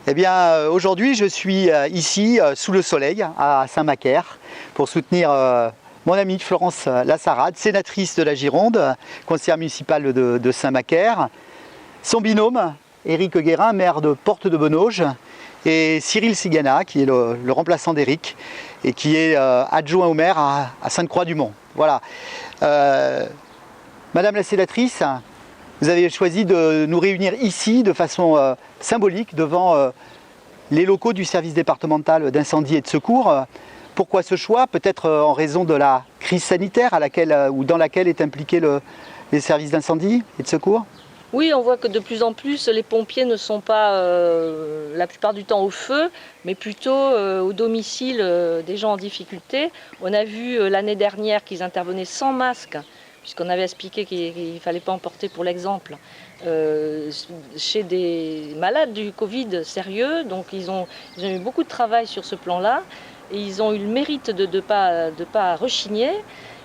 Eh bien, aujourd'hui, je suis ici, sous le soleil, à Saint-Macaire, pour soutenir mon amie Florence Lassarade, sénatrice de la Gironde, conseillère municipale de Saint-Macaire, son binôme, Éric Guérin, maire de Porte-de-Benauge, et Cyril Sigana, qui est le remplaçant d'Éric, et qui est adjoint au maire à Sainte-Croix-du-Mont. Voilà. Madame la sénatrice, vous avez choisi de nous réunir ici de façon symbolique devant les locaux du service départemental d'incendie et de secours. Pourquoi ce choix? Peut-être en raison de la crise sanitaire dans laquelle est impliqué les services d'incendie et de secours? Oui, on voit que de plus en plus, les pompiers ne sont pas la plupart du temps au feu, mais plutôt au domicile des gens en difficulté. On a vu l'année dernière qu'ils intervenaient sans masque, puisqu'on avait expliqué qu'il ne fallait pas en porter pour l'exemple, chez des malades du Covid sérieux. Donc ils ont eu beaucoup de travail sur ce plan-là, et ils ont eu le mérite de ne pas rechigner.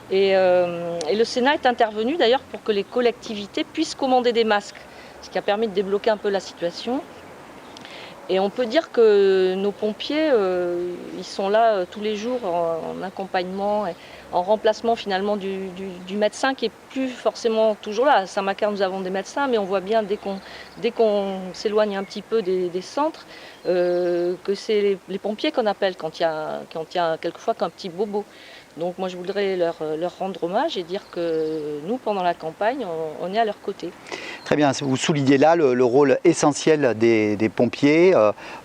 Et le Sénat est intervenu d'ailleurs pour que les collectivités puissent commander des masques, ce qui a permis de débloquer un peu la situation. Et on peut dire que nos pompiers, ils sont là tous les jours en accompagnement, et en remplacement finalement du médecin qui est plus forcément toujours là. À Saint-Macaire, nous avons des médecins, mais on voit bien dès qu'on s'éloigne un petit peu des centres, que c'est les pompiers qu'on appelle quand il y a quelquefois qu'un petit bobo. Donc moi je voudrais leur rendre hommage et dire que nous, pendant la campagne, on est à leur côté. Très bien, vous soulignez là le rôle essentiel des pompiers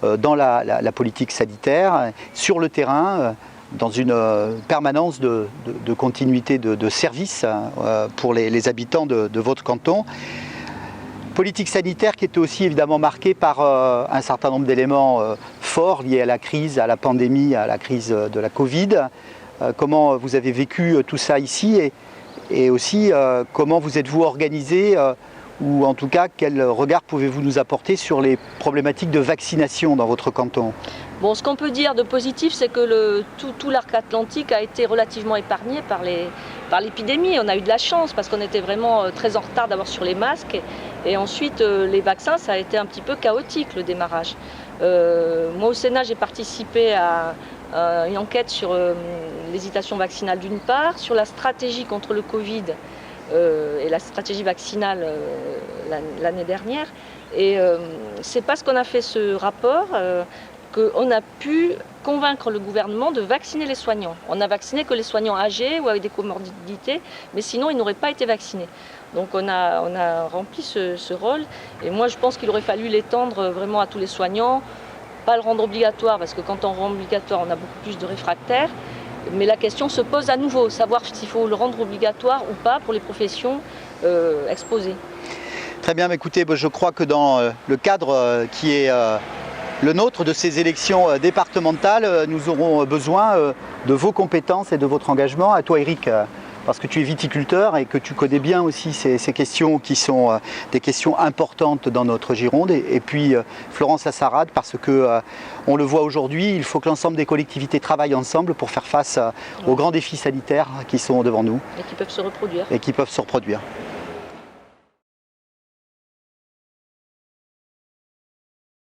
dans la politique sanitaire, sur le terrain, dans une permanence de continuité de service pour les habitants de votre canton. Politique sanitaire qui était aussi évidemment marquée par un certain nombre d'éléments forts liés à la crise, à la pandémie, à la crise de la Covid. Comment vous avez vécu tout ça ici et aussi comment vous êtes-vous organisé ou en tout cas quel regard pouvez-vous nous apporter sur les problématiques de vaccination dans votre canton? Bon, ce qu'on peut dire de positif, c'est que tout l'arc atlantique a été relativement épargné par l'épidémie. On a eu de la chance parce qu'on était vraiment très en retard d'abord sur les masques et ensuite les vaccins, ça a été un petit peu chaotique le démarrage. Moi au Sénat, j'ai participé à une enquête sur l'hésitation vaccinale d'une part, sur la stratégie contre le Covid et la stratégie vaccinale l'année dernière. Et c'est parce qu'on a fait ce rapport qu'on a pu convaincre le gouvernement de vacciner les soignants. On n'a vacciné que les soignants âgés ou avec des comorbidités, mais sinon ils n'auraient pas été vaccinés. Donc on a rempli ce rôle et moi je pense qu'il aurait fallu l'étendre vraiment à tous les soignants. Pas le rendre obligatoire, parce que quand on rend obligatoire, on a beaucoup plus de réfractaires. Mais la question se pose à nouveau, savoir s'il faut le rendre obligatoire ou pas pour les professions exposées. Très bien, écoutez, je crois que dans le cadre qui est le nôtre de ces élections départementales, nous aurons besoin de vos compétences et de votre engagement. À toi, Éric, parce que tu es viticulteur et que tu connais bien aussi ces questions qui sont des questions importantes dans notre Gironde. Et puis Florence Lassarade, parce que on le voit aujourd'hui, il faut que l'ensemble des collectivités travaillent ensemble pour faire face aux grands défis sanitaires qui sont devant nous. Et qui peuvent se reproduire. Et qui peuvent se reproduire.